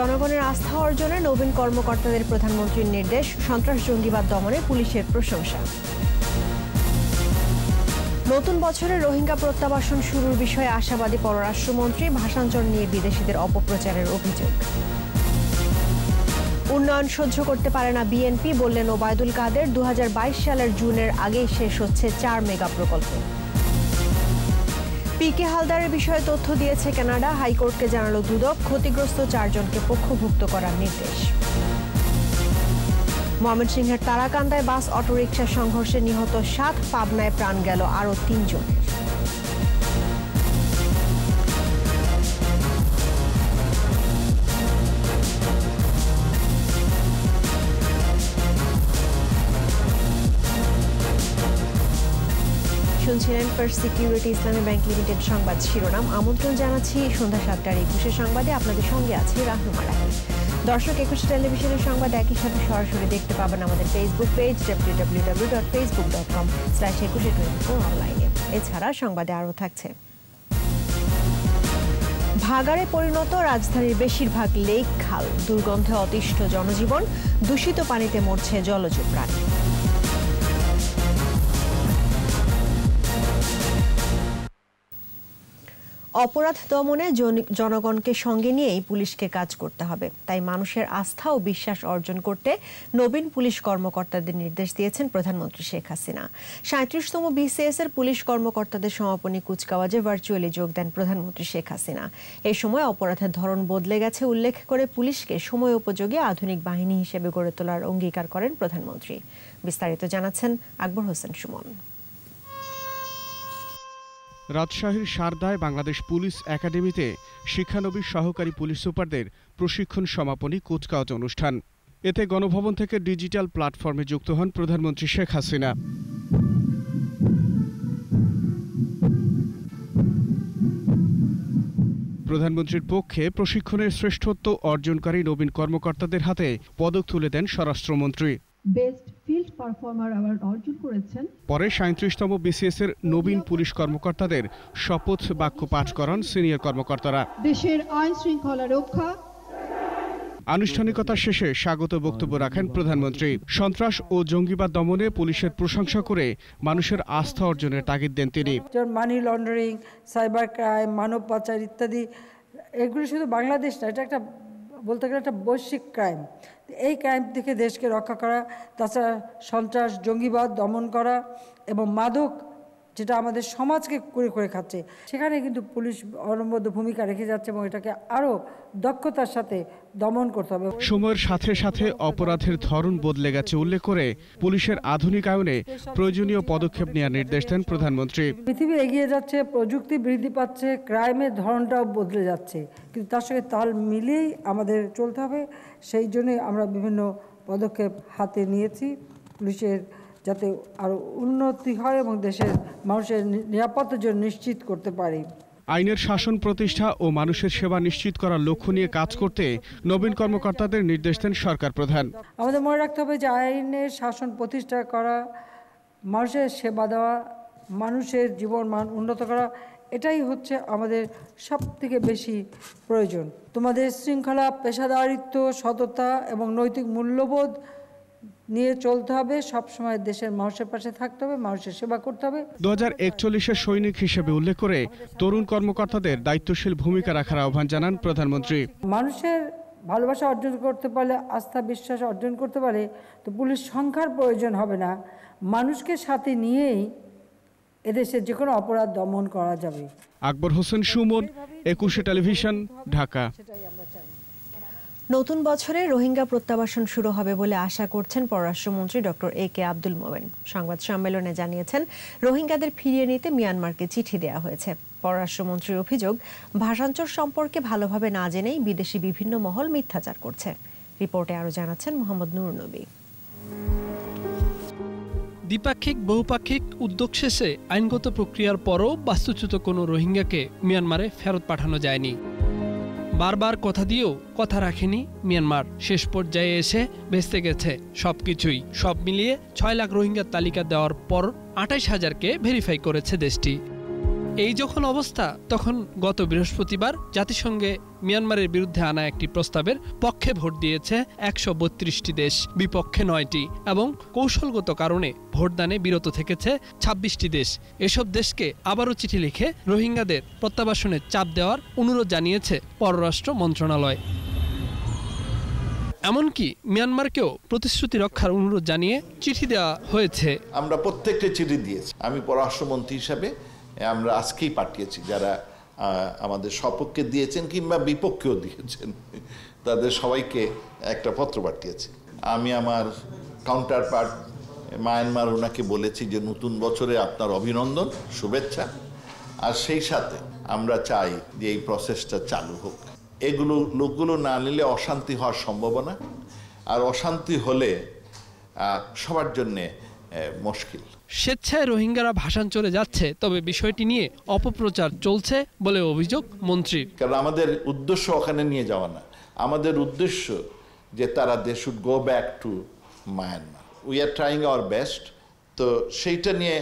জনগণের আস্থা অর্জনে নবীন কর্মকর্তাদের প্রধানমন্ত্রীর নির্দেশ, সন্ত্রাস জঙ্গিবাদ দমনে পুলিশের প্রশংসা। নতুন বছরে রোহিঙ্গা প্রত্যাবাসন শুরুর বিষয়ে আশাবাদী পররাষ্ট্রমন্ত্রী, ভাষান্তর নিয়ে বিদেশিদের অপপ্রচারের অভিযোগ। উন্নয়ন সহ্য করতে পারে না বিএনপি, বললেন ওবায়দুল কাদের। 2022 সালের জুনের আগেই শেষ হচ্ছে 4 মেগা প্রকল্প। পিকে হালদারের বিষয়ে তথ্য দিয়েছে কানাডা, হাইকোর্টকে জানালো দুদক। ক্ষতিগ্রস্ত 4 জনকে পক্ষভুক্ত করার নির্দেশ। ময়মনসিংহের তারাকান্দায় বাস অটোরিকশা সংঘর্ষে নিহত 7, পাবনায় প্রাণ গেল আরও 3 জনের। শুনছিলেন ফার্স্ট সিকিউরিটি ইসলামী ব্যাংক লিমিটেড সংবাদ শিরোনাম। আমন্ত্রণ জানাচ্ছি সন্ধ্যা 7টার 21 সংবাদে। আপনাদের সঙ্গে আছি রাহনুমা রাহি। দর্শক, 21 টেলিভিশনের সংবাদ একই সাথে সরাসরি দেখতে পাবেন আমাদের ফেসবুক পেজ www.facebook.com/2124 অনলাইনে। এছাড়া সংবাদে আরও থাকছে: ভাগাড়ে পরিণত রাজধানীর বেশিরভাগ লেক খাল, দুর্গন্ধে অতিষ্ঠ জনজীবন, দূষিত পানিতে মরছে জলজ প্রাণী। অপরাধ দমনে জনগণকে সঙ্গে নিয়েই পুলিশকে কাজ করতে হবে। তাই মানুষের আস্থা ও বিশ্বাস অর্জন করতে নবীন পুলিশ কর্মকর্তাদের নির্দেশ দিয়েছেন প্রধানমন্ত্রী শেখ হাসিনা। 37তম বিসিএস এর পুলিশ কর্মকর্তাদের সমাপনী কুচকাওয়াজে ভার্চুয়ালি যোগ দেন প্রধানমন্ত্রী শেখ হাসিনা। এই সময় অপরাধের ধরন বদলে গেছে উল্লেখ করে পুলিশকে সময় উপযোগী আধুনিক বাহিনী হিসেবে গড়ে তোলার অঙ্গীকার করেন প্রধানমন্ত্রী। বিস্তারিত জানাচ্ছেন আকবর হোসেন সুমন। রাজশাহীর শারদায় বাংলাদেশ পুলিশ একাডেমিতে শিক্ষানবিশ সহকারী পুলিশ সুপারদের প্রশিক্ষণ সমাপনী কুচকাওয়াজ অনুষ্ঠান। এতে গণভবন থেকে ডিজিটাল প্ল্যাটফর্মে যুক্ত হন প্রধানমন্ত্রী শেখ হাসিনা। প্রধানমন্ত্রীর পক্ষে প্রশিক্ষণের শ্রেষ্ঠত্ব অর্জনকারী নবীন কর্মকর্তাদের হাতে পদক তুলে দেন স্বরাষ্ট্রমন্ত্রী। বেস্ট ফিল্ড পারফর্মার অ্যাওয়ার্ড অর্জন করেছেন। পরে 37তম বিসিএস এর নবীন পুলিশ কর্মকর্তাদের শপথ বাক্য পাঠ করান সিনিয়র কর্মকর্তারা। দেশের আইন শৃঙ্খলা রক্ষা। আনুষ্ঠানিকতা শেষে স্বাগত বক্তব্য রাখেন প্রধানমন্ত্রী। সন্ত্রাস ও জঙ্গিবাদ দমনে পুলিশের প্রশংসা করে মানুষের আস্থা অর্জনের তাগিদ দেন তিনি। মানি লন্ডারিং, সাইবার ক্রাইম, মানব পাচার ইত্যাদি, এগুলো শুধু বাংলাদেশ না, এটা একটা বলতে গেলে একটা বৈশ্বিক ক্রাইম। এই ক্রাইম থেকে দেশকে রক্ষা করা, তাছাড়া সন্ত্রাস জঙ্গিবাদ দমন করা এবং মাদক যেটা আমাদের সমাজকে করে খাচ্ছে, সেখানে কিন্তু পুলিশ অনবদ্য ভূমিকা রেখে যাচ্ছে এবং এটাকে আরও দক্ষতার সাথে দমন করতে হবে। সময়ের সাথে সাথে অপরাধের ধরন বদলে গেছে উল্লেখ করে পুলিশের আধুনিকায়নে প্রয়োজনীয় পদক্ষেপ নেওয়ার নির্দেশ দেন প্রধানমন্ত্রী। পৃথিবী এগিয়ে যাচ্ছে, প্রযুক্তি বৃদ্ধি পাচ্ছে, ক্রাইমের ধরনটাও বদলে যাচ্ছে, কিন্তু তার সঙ্গে তাল মিলিয়েই আমাদের চলতে হবে। সেই জন্যই আমরা বিভিন্ন পদক্ষেপ হাতে নিয়েছি, পুলিশের যাতে আরও উন্নতি হয় এবং দেশের মানুষের নিরাপত্তার জন্য নিশ্চিত করতে পারি। আইনের শাসন প্রতিষ্ঠা ও মানুষের সেবা নিশ্চিত করার লক্ষ্য নিয়ে কাজ করতে নবীন কর্মকর্তাদের নির্দেশ দেন সরকার প্রধান। আমাদের মনে রাখতে হবে যে আইনের শাসন প্রতিষ্ঠা করা, মানুষের সেবা দেওয়া, মানুষের জীবন মান উন্নত করা, এটাই হচ্ছে আমাদের সবথেকে বেশি প্রয়োজন। তোমাদের শৃঙ্খলা, পেশাদারিত্ব, সততা এবং নৈতিক মূল্যবোধ নিয়ে চলতে হবে। সবসময় দেশের মানুষের পাশে থাকতে হবে, মানুষের সেবা করতে হবে। 2041-এর সৈনিক হিসেবে উল্লেখ করে তরুণ কর্মকর্তাদের দায়িত্বশীল ভূমিকা রাখার আহ্বান জানান প্রধানমন্ত্রী। মানুষের ভালোবাসা অর্জন করতে পারলে, আস্থা বিশ্বাস অর্জন করতে পারে, তো পুলিশ সংখ্যার প্রয়োজন হবে না। মানুষকে সাথে নিয়েই এদেশের যে কোনো অপরাধ দমন করা যাবে। আকবর হোসেন সুমন, 21 টেলিভিশন, ঢাকা। নতুন বছরে রোহিঙ্গা প্রত্যাবাসন শুরু হবে বলে আশা করছেন পররাষ্ট্রমন্ত্রী ডক্টর একে আব্দুল মোমেন। সংবাদ সম্মেলনে জানিয়েছেন, রোহিঙ্গাদের ফিরিয়ে নিতে মিয়ানমারকে চিঠি দেওয়া হয়েছে। পররাষ্ট্রমন্ত্রীর অভিযোগ, ভাষান্তর সম্পর্কে ভালোভাবে না জেনেই বিদেশি বিভিন্ন মহল মিথ্যাচার করছে। রিপোর্টে আরও জানাচ্ছেন মোহাম্মদ নুর নবী। দ্বিপাক্ষিক বহুপাক্ষিক উদ্যোগ শেষে আইনগত প্রক্রিয়ার পরও বাস্তুচ্যুত কোনো রোহিঙ্গাকে মিয়ানমারে ফেরত পাঠানো যায়নি। বারবার কথা দিয়েও কথা রাখেনি মিয়ানমার। শেষ পর্যায়ে এসে ভেস্তে গেছে সবকিছুই। সব মিলিয়ে 6 লাখ রোহিঙ্গার তালিকা দেওয়ার পর 28,000কে ভেরিফাই করেছে দেশটি। এই যখন অবস্থা, তখন গত বৃহস্পতিবার জাতিসংঘে মিয়ানমারের বিরুদ্ধে আনা একটি প্রস্তাবের পক্ষে ভোট দিয়েছে 132টি দেশ, বিপক্ষে 9টি এবং কৌশলগত কারণে ভোটদানে বিরত থেকেছে 26টি দেশ। এসব দেশকে আবারও চিঠি লিখে রোহিঙ্গাদের প্রত্যাবাসনের চাপ দেওয়ার অনুরোধ জানিয়েছে পররাষ্ট্র মন্ত্রণালয়। এমনকি মিয়ানমারকেও প্রতিশ্রুতি রক্ষার অনুরোধ জানিয়ে চিঠি দেওয়া হয়েছে। আমরা প্রত্যেকটা চিঠি দিয়েছি। আমি পররাষ্ট্রমন্ত্রী হিসাবে আমরা আজকেই পাঠিয়েছি, যারা আমাদের সপক্ষে দিয়েছেন কিংবা বিপক্ষেও দিয়েছেন তাদের সবাইকে একটা পত্র পাঠিয়েছি। আমি আমার কাউন্টার পার্ট মায়ানমার ওনাকে বলেছি যে নতুন বছরে আপনার অভিনন্দন, শুভেচ্ছা, আর সেই সাথে আমরা চাই যে এই প্রসেসটা চালু হোক। এগুলো লোকগুলো না নিলে অশান্তি হওয়ার সম্ভাবনা, আর অশান্তি হলে সবার জন্যে মুশকিল। স্বেচ্ছায় রোহিঙ্গারা ভাসান চলে যাচ্ছে, তবে বিষয়টি নিয়ে অপপ্রচার চলছে বলে অভিযোগ মন্ত্রীর। কারণ আমাদের উদ্দেশ্য ওখানে নিয়ে যাওয়া না, আমাদের উদ্দেশ্য যে তারা they should go back to Myanmar. We are trying our best. তো সেইটা নিয়ে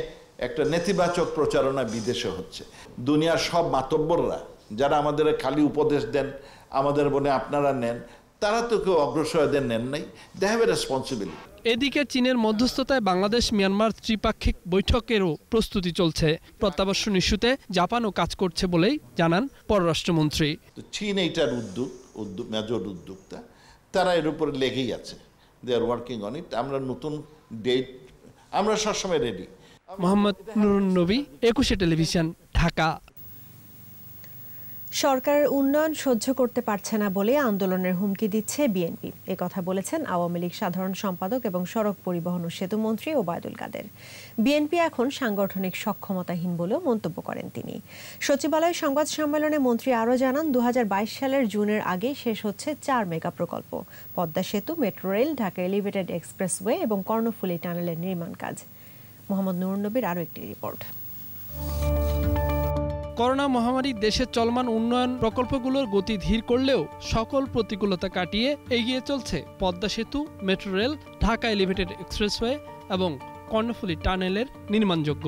একটা নেতিবাচক প্রচারণা বিদেশে হচ্ছে। দুনিয়ার সব মাতব্বররা যারা আমাদের খালি উপদেশ দেন, আমাদের বলে আপনারা নেন, তারা তো কেউ অগ্রসরদের নেন নাই। They have a responsibility. এদিকে চীনের মধ্যস্থতায় বাংলাদেশ মিয়ানমার ত্রিপাক্ষিক বৈঠকেরও প্রস্তুতি চলছে। প্রত্যাবাসন ইস্যুতে জাপানও কাজ করছে বলেই জানান পররাষ্ট্রমন্ত্রী। চীন এইটার মেজর উদ্যোক্তা, তারা এর উপরে লেগেই আছে। দে আর ওয়ার্কিং অন ইট। আমরা নতুন ডেট আমরা সবসময় রেডি। মোহাম্মদ নুরুন নবী, 21 টেলিভিশন, ঢাকা। সরকারের উন্নয়ন সহ্য করতে পারছে না বলে আন্দোলনের হুমকি দিচ্ছে বিএনপি। একথা বলেছেন আওয়ামী লীগ সাধারণ সম্পাদক এবং সড়ক পরিবহন ও সেতু মন্ত্রী ওবায়দুল কাদের। বিএনপি এখন সাংগঠনিক সক্ষমতাহীন বলেও মন্তব্য করেন তিনি। সচিবালয় সংবাদ সম্মেলনে মন্ত্রী আরও জানান, 2022 সালের জুনের আগে শেষ হচ্ছে 4 মেগা প্রকল্প: পদ্মা সেতু, metro rail, Dhaka elevated expressway এবং কর্ণফুলী টানেলের নির্মাণ কাজ। মোহাম্মদ নুরুন নবীর আরও একটি রিপোর্ট। করোনা মহামারী দেশে চলমান উন্নয়ন প্রকল্পগুলোর গতি ধীর করলেও সকল প্রতিকূলতা কাটিয়ে এগিয়ে চলছে পদ্মা সেতু, metro rail, Dhaka elevated expressway এবং কর্ণফুলী টানেলের নির্মাণযোগ্য।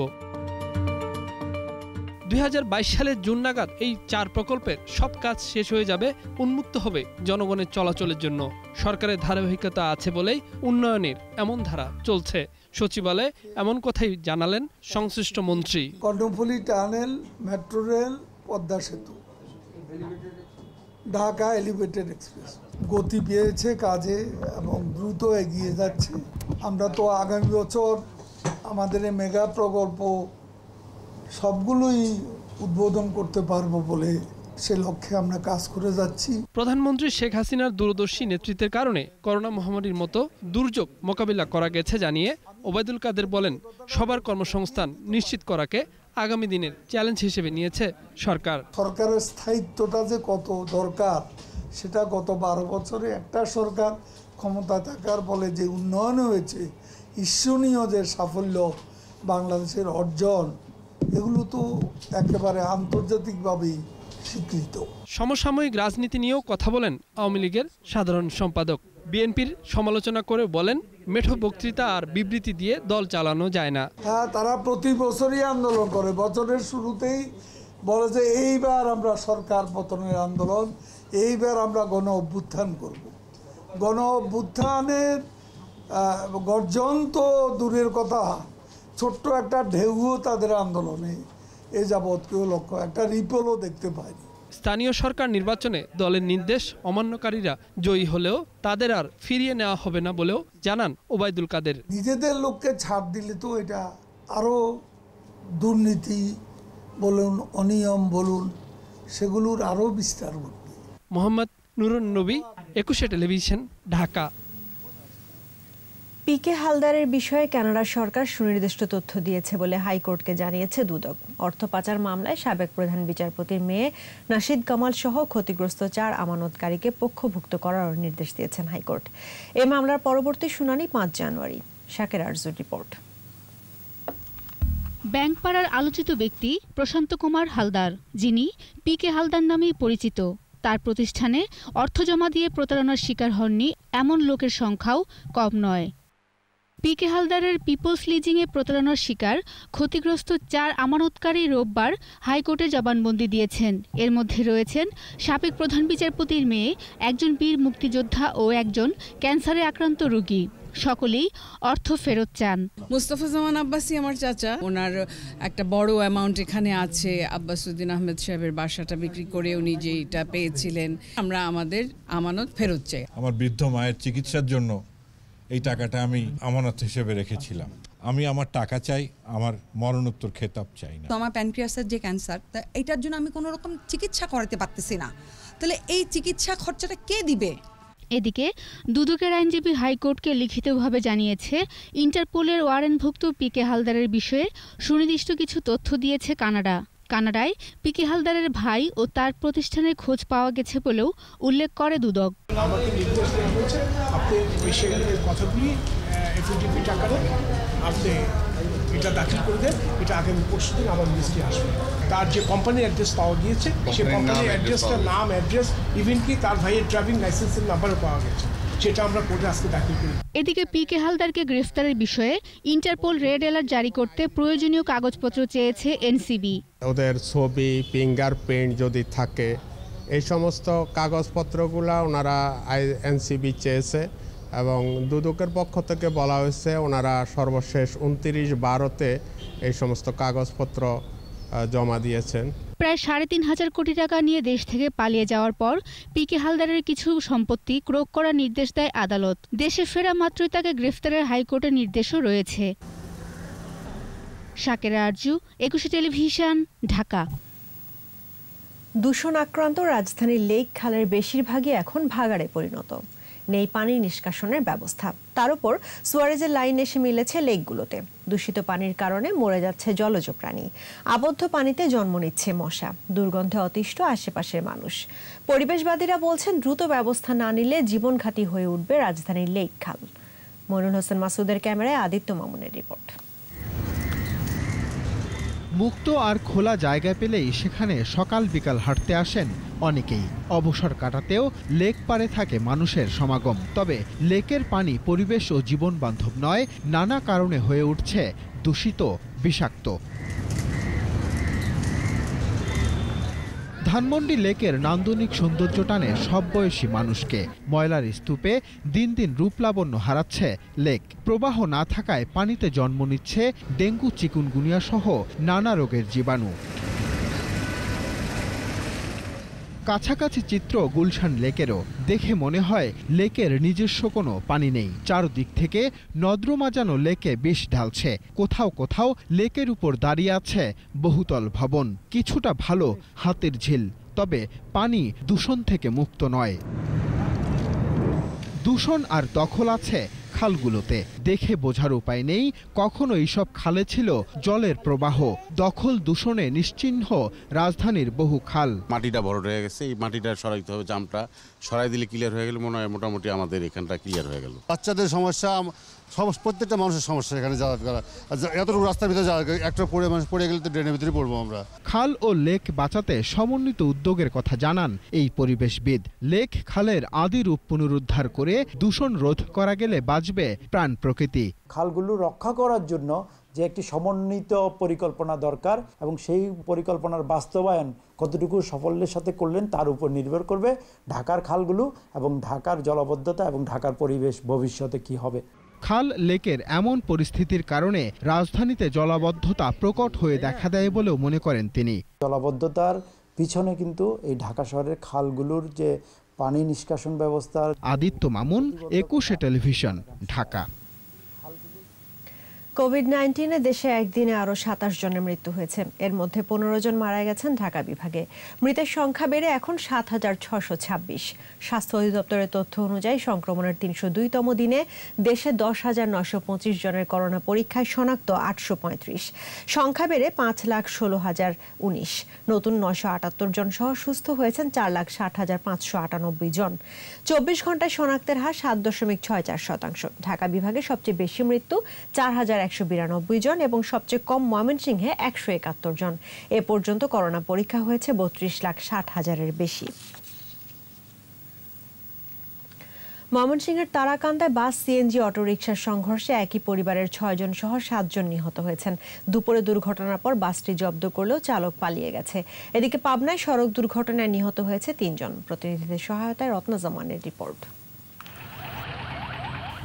2022 সালের জুন নাগাদ এই 4 প্রকল্পের সব কাজ শেষ হয়ে যাবে, উন্মুক্ত হবে জনগণের চলাচলের জন্য। সরকারের ধারাবাহিকতা আছে বলেই উন্নয়নের এমন ধারা চলছে। সচিবালয়ে এমন কথাই জানালেন সংশ্লিষ্ট মন্ত্রী। Karnaphuli tunnel, metro rail, Padma সেতু, ঢাকা এলিভেটেড এক্সপ্রেস গতি পেয়েছে কাজে এবং দ্রুত এগিয়ে যাচ্ছে। আমরা তো আগামী বছর আমাদের এই মেগা প্রকল্প সবগুলোই উদ্বোধন করতে পারবো বলে সে লক্ষ্যে আমরা কাজ করে যাচ্ছি। প্রধানমন্ত্রী শেখ হাসিনার দূরদর্শী নেতৃত্বের কারণে করোনা মহামারীর মতো দুর্যোগ মোকাবিলা করা গেছে জানিয়ে ওবায়দুল কাদের বলেন, সবার কর্মসংস্থান নিশ্চিত করাকে আগামী দিনের চ্যালেঞ্জ হিসেবে নিয়েছে সরকার। সরকারের স্থায়িত্বটা যে কত দরকার সেটা গত 12 বছরে একটা সরকার ক্ষমতা থাকার বলে যে উন্নয়ন হয়েছে, ঈর্ষণীয় যে সাফল্য বাংলাদেশের অর্জন, এগুলো তো একেবারে আন্তর্জাতিকভাবেই স্বীকৃত। সমসাময়িক রাজনীতি নিয়েও কথা বলেন আওয়ামী লীগের সাধারণ সম্পাদক। বিএনপির সমালোচনা করে বলেন, মেঠো বক্তৃতা আর বিবৃতি দিয়ে দল চালানো যায় না। হ্যাঁ, তারা প্রতি বছরই আন্দোলন করে। বছরের শুরুতেই বলে যে এইবার আমরা সরকার পতনের আন্দোলন, এইবার আমরা গণ অভ্যুত্থান করব। গণ অভ্যুত্থানের গর্জন তো দূরের কথা, ছোট্ট একটা ঢেউও তাদের আন্দোলনে এ যাবৎ কেউ লক্ষ্য একটা রিপোলও দেখতে পায়নি। স্থানীয় সরকার নির্বাচনে দলের নির্দেশ অমান্যকারীরা জয়ী হলেও তাদের আর ফিরিয়ে নেওয়া হবে না বলেও জানান ওবায়দুল কাদের। নিজেদের লোককে ছাড় দিলে তো এটা আরও দুর্নীতি বলুন, অনিয়ম বলুন, সেগুলোর আরও বিস্তার ঘটবে। মোহাম্মদ নুরুন নবী, 21 টেলিভিশন, ঢাকা। পিকে হালদারের বিষয়ে কানাডা সরকার সুনির্দিষ্ট তথ্য দিয়েছে বলে হাইকোর্টকে জানিয়েছে দুদক। অর্থ পাচার মামলায় সাবেক প্রধান বিচারপতির মেয়ে নাশিদ কামাল সহ ক্ষতিগ্রস্ত 4 আমানতকারীকে পক্ষভুক্ত করার নির্দেশ দিয়েছেন হাইকোর্ট। এই মামলার পরবর্তী শুনানি 5 জানুয়ারি। শাকের আরজুর রিপোর্ট। ব্যাংকপাড়ার আলোচিত ব্যক্তি প্রশান্ত কুমার হালদার, যিনি পিকে হালদার নামেই পরিচিত, তার প্রতিষ্ঠানে অর্থ জমা দিয়ে প্রতারণার শিকার হননি এমন লোকের সংখ্যাও কম নয়। পিকে হালদারের পিপলস লিজিংয়ে প্রতারণার শিকার ক্ষতিগ্রস্ত 4 আমানতকারী রোববার হাইকোর্টে জবানবন্দি দিয়েছেন। এর মধ্যে রয়েছেন সাবেক প্রধান বিচারপতির মেয়ে, একজন বীর মুক্তিযোদ্ধা ও একজন ক্যান্সারে আক্রান্ত রোগী। সকলেই অর্থ ফেরত চান। মুস্তাফা জামান আব্বাসী আমার চাচা, ওনার একটা বড় অ্যামাউন্ট এখানে আছে। আব্বাসউদ্দিন আহমেদ সাহেবের বাসাটা বিক্রি করে উনি যেটা পেয়েছিলেন, আমরা আমাদের আমানত ফেরত চাই। আমার বৃদ্ধ মায়ের চিকিৎসার জন্য এই টাকাটা আমি আমানত হিসেবে রেখেছিলাম। আমি আমার টাকা চাই, আমার মরণোত্তর খেতাব চাই না। তো আমার প্যানক্রিয়াসের যে ক্যান্সার, তা এটার জন্য আমি কোনো রকম চিকিৎসা করাতে পারতেছি না, তাহলে এই চিকিৎসা খরচাটা কে দিবে? এদিকে দুদকের আইনজীবী হাইকোর্টকে লিখিতভাবে জানিয়েছে, ইন্টারপোলের ওয়ারেন্টভুক্ত পিকে হালদারের বিষয়ে সুনির্দিষ্ট কিছু তথ্য দিয়েছে কানাডা। কানাডায় পিকে হালদারের ভাই ও তার প্রতিষ্ঠানের খোঁজ পাওয়া গেছে বলেও উল্লেখ করে দুদক। আমাকে নির্দেশ দেওয়া হয়েছে, আপনি ওই সেগুলোর কথাগুলি এফিডেভিট আকারে আপনি এটা দাখিল করে দেন, এটা আগামী পরশু দিন আমার লিস্টে আসবে। তার যে কোম্পানির অ্যাড্রেস পাওয়া গিয়েছে, সে কোম্পানির অ্যাড্রেসটার নাম, অ্যাড্রেস, ইভেন কি তার ভাইয়ের ড্রাইভিং লাইসেন্সের নাম্বারও পাওয়া গেছে, সেটা আমরা কোর্টে আজকে দাখিল করি। এদিকে পিকে হালদারকে গ্রেফতারের বিষয়ে ইন্টারপোল রেড অ্যালার্ট জারি করতে প্রয়োজনীয় কাগজপত্র চেয়েছে এনসিবি। ওদের ছবি, ফিঙ্গারপ্রিন্ট যদি থাকে, এই সমস্ত কাগজপত্রগুলো ওনারা এনসিবি চেয়েছে এবং দুদকের পক্ষ থেকে বলা হয়েছে ওনারা সর্বশেষ 29/12-তে এই সমস্ত কাগজপত্র জমা দিয়েছেন। প্রায় 3.5 কোটি টাকা নিয়ে দেশ থেকে পালিয়ে যাওয়ার পর পিকে হালদারের কিছু সম্পত্তি ক্রোক করার নির্দেশ দেয় আদালত। দেশে ফেরা মাত্রই তাকে গ্রেফতারের হাইকোর্টের নির্দেশও রয়েছে। শাকেরা আরজু, 21 টেলিভিশন, ঢাকা। দূষণ আক্রান্ত রাজধানীর লেক খালের বেশিরভাগই এখন ভাগাড়ে পরিণত। নেই পানি নিষ্কাশনের ব্যবস্থা। তার উপর সুয়ারেজের লাইন এসে মিলেছে লেকগুলোতে। দূষিত পানির কারণে মরে যাচ্ছে জলজ প্রাণী। আবদ্ধ পানিতে জন্ম নিচ্ছে মশা। দুর্গন্ধে অতিষ্ঠ আশেপাশের মানুষ। পরিবেশবাদীরা বলছেন, দ্রুত ব্যবস্থা না নিলে জীবনঘাতী হয়ে উঠবে রাজধানীর লেক খাল। মইনুল হোসেন মাসুদের ক্যামেরায় আদিত্য মামুনের রিপোর্ট। মুক্ত আর খোলা জায়গা পেলেই সেখানে সকাল বিকাল হাঁটতে আসেন অনেকেই। অবসর কাটাতেও লেক পাড়ে থাকে মানুষের সমাগম। তবে লেকের পানি পরিবেশ ও জীবন বান্ধব নয়, নানা কারণে হয়ে উঠছে দূষিত, বিষাক্ত। ধানমন্ডি লেকের নান্দনিক সৌন্দর্য টানে সব বয়সী মানুষকে। ময়লার স্তূপে দিন দিন রূপলাবণ্য হারাচ্ছে লেক। প্রবাহ না থাকায় পানিতে জন্ম নিচ্ছে ডেঙ্গু, চিকুনগুনিয়া সহ নানা রোগের জীবাণু। কাছাকাছি চিত্র গুলশান লেকেরও। দেখে মনে হয় লেকের নিজস্ব কোনো পানি নেই। চারদিক থেকে নর্দমা যেন লেকে বিষ ঢালছে। কোথাও কোথাও লেকের উপর দাঁড়িয়ে আছে বহুতল ভবন। কিছুটা ভালো হাতের ঝিল, তবে পানি দূষণ থেকে মুক্ত নয়। দূষণ আর দখল আছে খালগুলোতে। দেখে বোঝার উপায় নেই কখনো এইসব খালে ছিল জলের প্রবাহ। দখল দূষণে নিশ্চিহ্ন রাজধানীর বহু খাল। মাটিটা ভরাট হয়ে গেছে, এই মাটিটা সরাইতে হবে। জামটা সরাই দিলে ক্লিয়ার হয়ে গেলে মনে হয় মোটামুটি আমাদের এখানটা ক্লিয়ার হয়ে গেল। বাচ্চাদের সমস্যা, প্রত্যেকটা মানুষের সমস্যা এখানে যাওয়া করা। এতটুকু রাস্তার ভিতরে যাওয়া, একটা পড়ে গেলে তো ড্রেনের ভিতরে পড়বো আমরা। খাল ও লেক বাঁচাতে সমন্বিত উদ্যোগের কথা জানান এই পরিবেশবিদ। লেক খালের আদি রূপ পুনরুদ্ধার করে দূষণ রোধ করা গেলে বাঁচবে প্রাণ প্রকৃতি। খালগুলো রক্ষা করার জন্য যে একটি সমন্বিত পরিকল্পনা দরকার এবং সেই পরিকল্পনার বাস্তবায়ন কতটুকু সাফল্যের সাথে করলেন তার উপর নির্ভর করবে ঢাকার খালগুলো এবং ঢাকার জলাবদ্ধতা এবং ঢাকার পরিবেশ ভবিষ্যতে কি হবে। খাল লেকের এমন পরিস্থিতির কারণে রাজধানীতে জলাবদ্ধতা প্রকট হয়ে দেখা দেয় বলেও মনে করেন তিনি। জলাবদ্ধতার পিছনে কিন্তু এই ঢাকা শহরের খালগুলোর যে পানি নিষ্কাশন ব্যবস্থা। আদিত্য মামুন, 21 টেলিভিশন, ঢাকা। কোভিড-19-এ দেশে একদিনে আরও 27 জনের মৃত্যু হয়েছে। এর মধ্যে 15 জন মারা গেছেন ঢাকা বিভাগে। মৃতের সংখ্যা বেড়ে এখন 7,626। স্বাস্থ্য অধিদপ্তরের তথ্য অনুযায়ী সংক্রমণের 302তম দিনে দেশে 10,925 জনের করোনা পরীক্ষায় শনাক্ত 835। সংখ্যা বেড়ে 5,16,019। নতুন 978 জন সহ সুস্থ হয়েছেন 4,60,598 জন। 24 ঘন্টায় শনাক্তের হার 7.64%। ঢাকা বিভাগে সবচেয়ে বেশি মৃত্যু 4,192 জন এবং সবচেয়ে কম ময়মনসিংহে 171 জন। এ পর্যন্ত করোনা পরীক্ষা হয়েছে 32,60,000-এর বেশি। ময়মনসিংহের তারাকান্দায় বাস সিএনজি অটোরিকশার সংঘর্ষে একই পরিবারের 6 জন সহ 7 জন নিহত হয়েছেন। দুপুরে দুর্ঘটনার পর বাসটি জব্দ করলেও চালক পালিয়ে গেছে। এদিকে পাবনায় সড়ক দুর্ঘটনায় নিহত হয়েছে 3 জন। প্রতিনিধিদের সহায়তায় রত্না জামানের রিপোর্ট।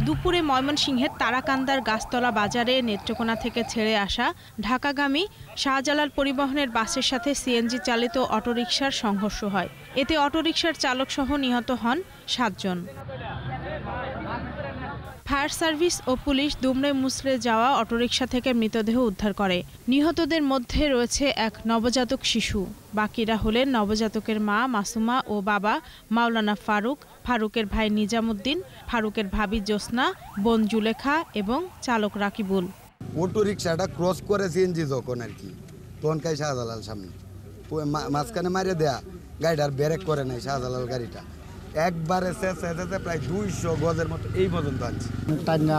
দুপুরে ময়মনসিংহের তারাকান্দার গাছতলা বাজারে নেত্রকোনা থেকে ছেড়ে আসা ঢাকাগামী শাহজালাল পরিবহনের বাসের সাথে সিএনজি চালিত অটোরিকশার সংঘর্ষ হয়। এতে অটোরিকশার চালক সহ নিহত হন 7 জন। ফায়ার সার্ভিস ও পুলিশ দুমড়ে মুচড়ে যাওয়া অটোরিকশা থেকে মৃতদেহ উদ্ধার করে। নিহতদের মধ্যে রয়েছে এক নবজাতক শিশু। বাকিরা হলেন নবজাতকের মা মাসুমা ও বাবা মাওলানা ফারুক, ফারুকের ভাই নিজামুদ্দিন, ফারুকের ভাবি জ্যোৎস্না, বোন জুলেখা এবং চালক রাকিবুল। অটোরিকশাটা ক্রস করে সিএনজি যখন আর কি তখন কাই শাহজালাল সামনে মাঝখানে মারে দেয়া গাড়িটার ব্রেক করে নাই শাহজালাল গাড়িটা একবারে শেষে প্রায় 200 গজের মতো এই পর্যন্ত আনছি।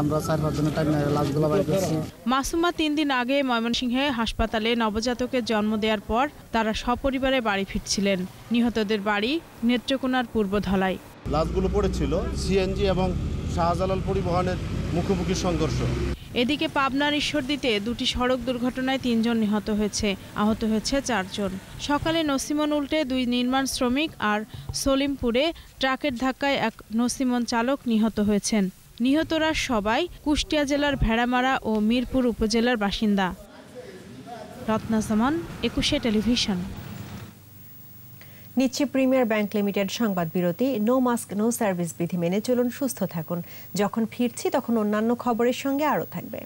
আমরা 4-5 জনের টাইমে লাশগুলো বাইর করছি। মাসুমা 3 দিন আগে ময়মনসিংহে হাসপাতালে নবজাতকের জন্ম দেওয়ার পর তারা সপরিবারে বাড়ি ফিরছিলেন। নিহতদের বাড়ি নেত্রকোনার পূর্ব ধলাই। লাশগুলো পড়েছিল সিএনজি এবং শাহজালাল পরিবহনের মুখোমুখি সংঘর্ষ। এদিকে পাবনার ঈশ্বরদীতে দুটি সড়ক দুর্ঘটনায় 3 জন নিহত হয়েছে, আহত হয়েছে 4 জন। সকালে নসিমন উল্টে 2 নির্মাণ শ্রমিক আর সলিমপুরে ট্রাকের ধাক্কায় এক নসিমন চালক নিহত হয়েছেন। নিহতরা সবাই কুষ্টিয়া জেলার ভেড়ামারা ও মিরপুর উপজেলার বাসিন্দা। রত্না জামান, 21 টেলিভিশন। নিচ্ছে প্রিমিয়ার ব্যাংক লিমিটেড সংবাদ বিরতি। নো মাস্ক নো সার্ভিস বিধি মেনে চলুন, সুস্থ থাকুন। যখন ফিরছি তখন অন্যান্য খবরের সঙ্গে আরও থাকবে।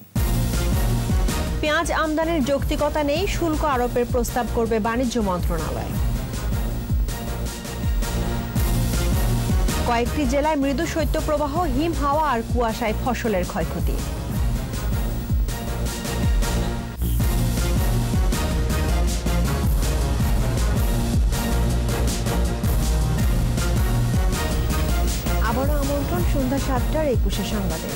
পেঁয়াজ আমদানির যৌক্তিকতা নেই, শুল্ক আরোপের প্রস্তাব করবে বাণিজ্য মন্ত্রণালয়। কয়েকটি জেলায় মৃদু শৈত্যপ্রবাহ, হিম হাওয়া আর কুয়াশায় ফসলের ক্ষয়ক্ষতি। আবারও আমন্ত্রণ সন্ধ্যা 7টার 21 সংবাদে।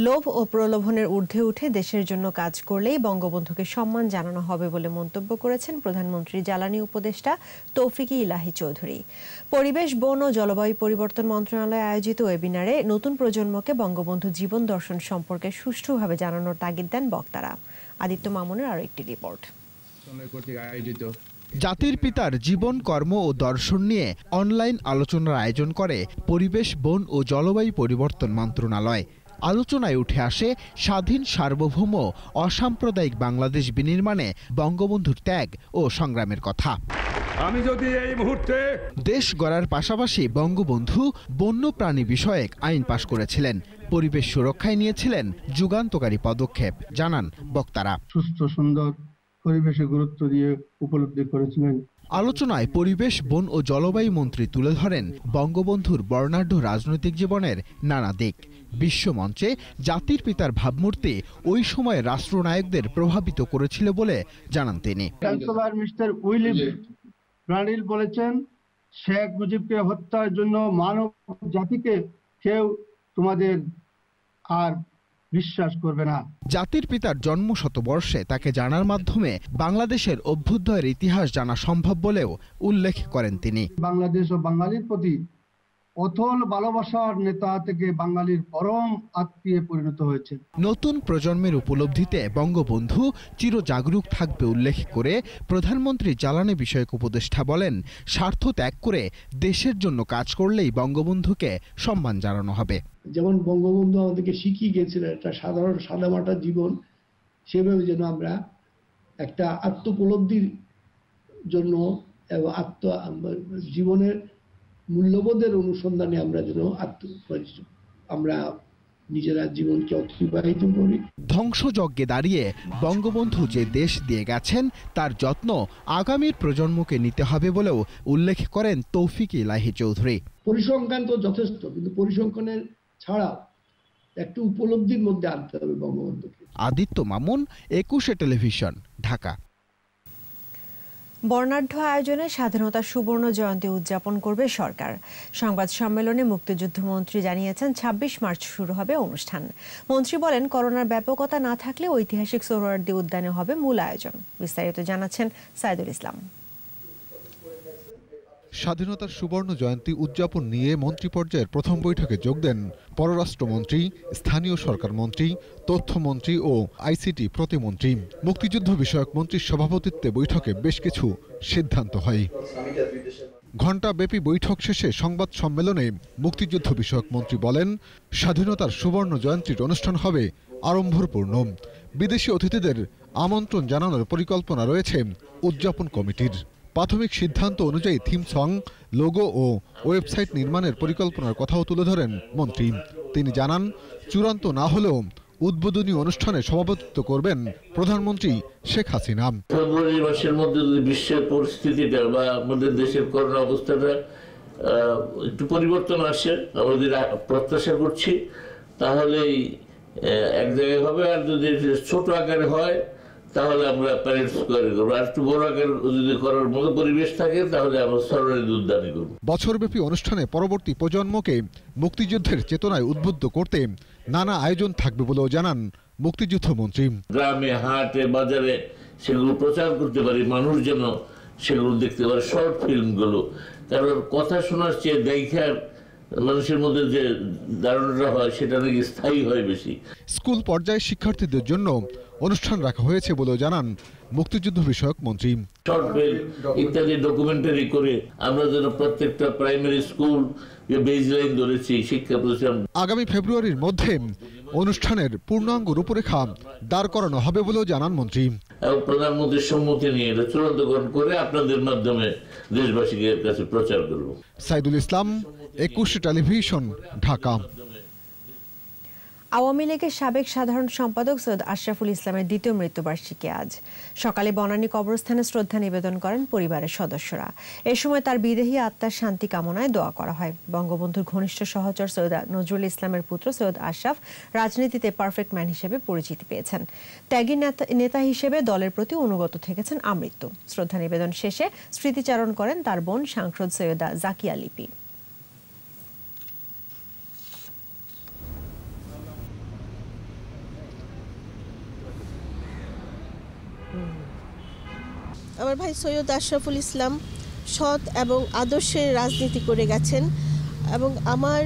লোভ ও প্রলোভনের ঊর্ধ্বে উঠে দেশের জন্য কাজ করলেই বঙ্গবন্ধুকে সম্মান জানানো হবে বলে মন্তব্য করেছেন প্রধানমন্ত্রী জ্বালানি উপদেষ্টা তৌফিক ইলাহি চৌধুরী। পরিবেশ, বন ও জলবায়ু পরিবর্তন মন্ত্রণালয় আয়োজিত ওয়েবিনারে নতুন প্রজন্মকে বঙ্গবন্ধু জীবন দর্শন সম্পর্কে সুষ্ঠুভাবে জানানোর তাগিদ দেন বক্তারা। আদিত্য মামুনের আরও একটি রিপোর্ট। জাতির পিতার জীবন, কর্ম ও দর্শন নিয়ে অনলাইন আলোচনার আয়োজন করে পরিবেশ, বন ও জলবায়ু পরিবর্তন মন্ত্রণালয়। আলোচনায় উঠে আসে স্বাধীন, সার্বভৌম, অসাম্প্রদায়িক বাংলাদেশ বিনির্মাণে বঙ্গবন্ধুর ত্যাগ ও সংগ্রামের কথা। আমি যদি এই মুহূর্তে দেশ গড়ার পাশাপাশি বঙ্গবন্ধু বন্যপ্রাণী বিষয়ক আইন পাশ করেছিলেন, পরিবেশ সুরক্ষায় নিয়েছিলেন যুগান্তকারী পদক্ষেপ, জানান বক্তারা। সুস্থ সুন্দর পরিবেশে গুরুত্ব দিয়ে উপলব্ধি করেছিলেন। আলোচনায় পরিবেশ, বন ও জলবায়ু মন্ত্রী তুলে ধরেন বঙ্গবন্ধুর বর্ণাঢ্য রাজনৈতিক জীবনের নানা দিক। বিশ্বমঞ্চে জাতির পিতার ভাবমূর্তি ওই সময় রাষ্ট্রনায়কদের প্রভাবিত করেছিল বলে জানান তিনি। চ্যান্সেলর মিস্টার উইলিয়াম রানিল বলেছেন, শেখ মুজিবকে হত্যার জন্য মানব জাতিকে কেউ তোমাদের আর বিশ্বাস করবে না। জাতির পিতার জন্ম শতবর্ষে তাকে জানার মাধ্যমে বাংলাদেশের অভ্যুদয়ের ইতিহাস জানা সম্ভব বলেও উল্লেখ করেন তিনি। বাংলাদেশ ও বাঙালির প্রতি অথল ভালোবাসার নেতা থেকে বাঙালির পরম আত্মীয়ে পরিণত হয়েছে। নতুন প্রজন্মের উপলব্ধিতে বঙ্গবন্ধু চিরজাগরুক থাকবে উল্লেখ করে প্রধানমন্ত্রী জ্বালানি বিষয়ক উপদেষ্টা বলেন, স্বার্থ ত্যাগ করে দেশের জন্য কাজ করলেই বঙ্গবন্ধুকে সম্মান জানানো হবে। যেমন বঙ্গবন্ধু আমাদেরকে শিখিয়ে গিয়েছিলেন একটা সাধারণ সাদামাটা জীবন, সেভাবে যেন আমরা একটা আত্মোপলব্ধির জন্য এবং জীবনের মূল্যবোধের অনুসন্ধানে আমরা যেন আমরা নিজেরা জীবনকে অতিবাহিত করি। ধ্বংসযজ্ঞে দাঁড়িয়ে বঙ্গবন্ধু যে দেশ দিয়ে গেছেন তার যত্ন আগামীর প্রজন্মকে নিতে হবে বলেও উল্লেখ করেন তৌফিক ইলাহি চৌধুরী। পরিসংখ্যান তো যথেষ্ট, কিন্তু পরিসংখ্যানের ছাড়া একটু উপলব্ধির মধ্যে আনতে হবে বঙ্গবন্ধুকে। আদিত্য মামুন, 21 টেলিভিশন, ঢাকা। বর্ণাঢ্য আয়োজনে স্বাধীনতার সুবর্ণ জয়ন্তী উদযাপন করবে সরকার। সংবাদ সম্মেলনে মুক্তিযুদ্ধমন্ত্রী জানিয়েছেন 26 মার্চ শুরু হবে অনুষ্ঠান। মন্ত্রী বলেন, করোনার ব্যাপকতা না থাকলে ঐতিহাসিক সোহরাওয়ার্দী উদ্যানে হবে মূল আয়োজন। বিস্তারিত জানাচ্ছেন সাইদুল ইসলাম। স্বাধীনতার সুবর্ণ জয়ন্তী উদযাপন নিয়ে মন্ত্রী পর্যায়ের প্রথম বৈঠকে যোগ দেন পররাষ্ট্রমন্ত্রী, স্থানীয় সরকার মন্ত্রী, তথ্যমন্ত্রী ও আইসিটি প্রতিমন্ত্রী। মুক্তিযুদ্ধ বিষয়ক মন্ত্রীর সভাপতিত্বে বৈঠকে বেশ কিছু সিদ্ধান্ত হয়। ঘণ্টাব্যাপী বৈঠক শেষে সংবাদ সম্মেলনে মুক্তিযুদ্ধ বিষয়ক মন্ত্রী বলেন, স্বাধীনতার সুবর্ণ জয়ন্তীর অনুষ্ঠান হবে আড়ম্বরপূর্ণ। বিদেশি অতিথিদের আমন্ত্রণ জানানোর পরিকল্পনা রয়েছে উদযাপন কমিটির। প্রাথমিক সিদ্ধান্ত অনুযায়ী থিম সং, লোগো ও ওয়েবসাইট নির্মাণের পরিকল্পনার কথাও তুলে ধরেন মন্ত্রী। তিনি জানান, চূড়ান্ত না হলেও উদ্বোধনী অনুষ্ঠানে সভাপতিত্ব করবেন প্রধানমন্ত্রী শেখ হাসিনা। ফেব্রুয়ারি মাসের মধ্যে যদি বিশ্বের পরিস্থিতিটা বা আমাদের দেশের করোনা অবস্থাটা একটু পরিবর্তন আসে, আমাদের প্রত্যাশা করছি, তাহলেই এক জায়গায় হবে। আর যদি ছোট আকারে হয় তাহলে আমরা প্যারেড স্কোয়ারে করবো। আর একটু বড় আকারে যদি করার মতো পরিবেশ থাকে তাহলে আমরা সরকারি উদ্যানে করবো। বছরব্যাপী অনুষ্ঠানে পরবর্তী প্রজন্মকে মুক্তিযুদ্ধের চেতনায় উদ্বুদ্ধ করতে নানা আয়োজন থাকবে বলেও জানান মুক্তিযুদ্ধ মন্ত্রী। গ্রামে, হাটে, বাজারে সেগুলো প্রচার করতে পারি, মানুষ যেন সেগুলো দেখতে পারে, শর্ট ফিল্মগুলো। কারণ কথা শোনার চেয়ে দেখার মানুষের মধ্যে যে ধারণাটা হয় সেটা নাকি স্থায়ী হয় বেশি। স্কুল পর্যায়ে শিক্ষার্থীদের জন্য অনুষ্ঠান রাখা হয়েছে বলেও জানান মুক্তিযুদ্ধ বিষয়ক মন্ত্রী। শর্ট ফিল্ম ইত্যাদি ডকুমেন্টারি করে আমরা যেন প্রত্যেকটা প্রাইমারি স্কুল বেসলাইন ধরেছি শিক্ষা প্রতিষ্ঠান। আগামী ফেব্রুয়ারির মধ্যে অনুষ্ঠানের পূর্ণাঙ্গ রূপরেখা দাঁড় করানো হবে বলেও জানান মন্ত্রী। এবং প্রধানমন্ত্রীর সম্মতি নিয়ে এটা চূড়ান্তকরণ করে আপনাদের মাধ্যমে দেশবাসীর কাছে প্রচার করব। সাইদুল ইসলাম, 21 টেলিভিশন, ঢাকা। আওয়ামী লীগের সাবেক সাধারণ সম্পাদক সৈয়দ আশরাফুল ইসলামের দ্বিতীয় মৃত্যুবার্ষিকী আজ সকালে বনানী কবরস্থানে শ্রদ্ধা নিবেদন করেন পরিবারের সদস্যরা। এ সময় তার বিদেহী আত্মার শান্তি কামনায় দোয়া করা হয়। বঙ্গবন্ধুর ঘনিষ্ঠ সহচর সৈয়দ নজরুল ইসলামের পুত্র সৈয়দ আশরাফ রাজনীতিতে পারফেক্ট ম্যান হিসেবে পরিচিতি পেয়েছেন। ত্যাগী নেতা হিসেবে দলের প্রতি অনুগত থেকেছেন আমৃত্যু। শ্রদ্ধা নিবেদন শেষে স্মৃতিচারণ করেন তার বোন সাংসদ সৈয়দা জাকিয়া লিপি। আমার ভাই সৈয়দ আশরাফুল ইসলাম সৎ এবং আদর্শের রাজনীতি করে গেছেন এবং আমার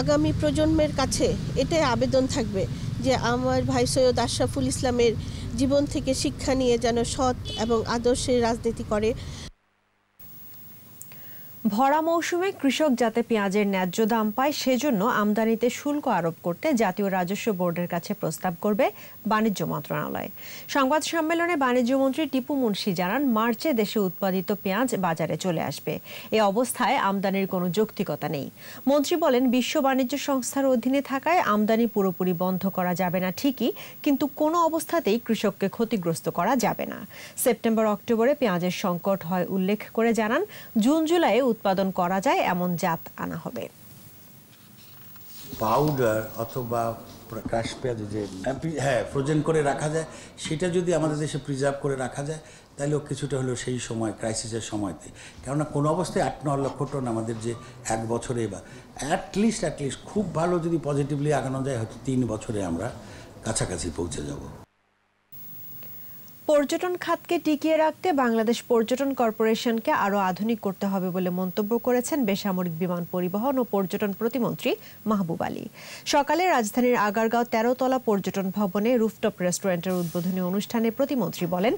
আগামী প্রজন্মের কাছে এটাই আবেদন থাকবে যে আমার ভাই সৈয়দ আশরাফুল ইসলামের জীবন থেকে শিক্ষা নিয়ে যেন সৎ এবং আদর্শের রাজনীতি করে। ভরা মৌসুমে কৃষক যাতে পেঁয়াজের ন্যায্য দাম পায় সেজন্য আমদানিতে শুল্ক আরোপ করতে জাতীয় রাজস্ব বোর্ডের কাছে প্রস্তাব করবে বাণিজ্য মন্ত্রণালয়। সংবাদ সম্মেলনে বাণিজ্যমন্ত্রী টিপু মুনশি জানান, মার্চে দেশে উৎপাদিত পেঁয়াজ বাজারে চলে আসবে। এ অবস্থায় আমদানির কোনো যৌক্তিকতা নেই। মন্ত্রী বলেন, বিশ্ব বাণিজ্য সংস্থার অধীনে থাকায় আমদানি পুরোপুরি বন্ধ করা যাবে না ঠিকই, কিন্তু কোনো অবস্থাতেই কৃষককে ক্ষতিগ্রস্ত করা যাবে না। সেপ্টেম্বর অক্টোবরে পেঁয়াজের সংকট হয় উল্লেখ করে জানান, জুন জুলাইয়ে উৎপাদন করা যায় এমন জাত আনা হবে। পাউডার অথবা ক্রাশ পেঁয়াজ যে ফ্রোজেন করে রাখা যায়, সেটা যদি আমাদের দেশে প্রিজার্ভ করে রাখা যায় তাহলেও কিছুটা হলেও সেই সময় ক্রাইসিসের সময়তে, কেননা কোনো অবস্থায় 8-9 লক্ষ টন আমাদের যে এক বছরে বা অ্যাটলিস্ট খুব ভালো যদি পজিটিভলি আগানো যায় হয়তো 3 বছরে আমরা কাছাকাছি পৌঁছে যাব। পর্যটন খাতকে টিকিয়ে রাখতে বাংলাদেশ পর্যটন কর্পোরেশনকে আরও আধুনিক করতে হবে বলে মন্তব্য করেছেন বেসামরিক বিমান পরিবহন ও পর্যটন প্রতিমন্ত্রী মাহবুব আলী। সকালে রাজধানীর আগারগাঁও 13 তলা পর্যটন ভবনে রুফটপ রেস্টুরেন্টের উদ্বোধনী অনুষ্ঠানে প্রতিমন্ত্রী বলেন,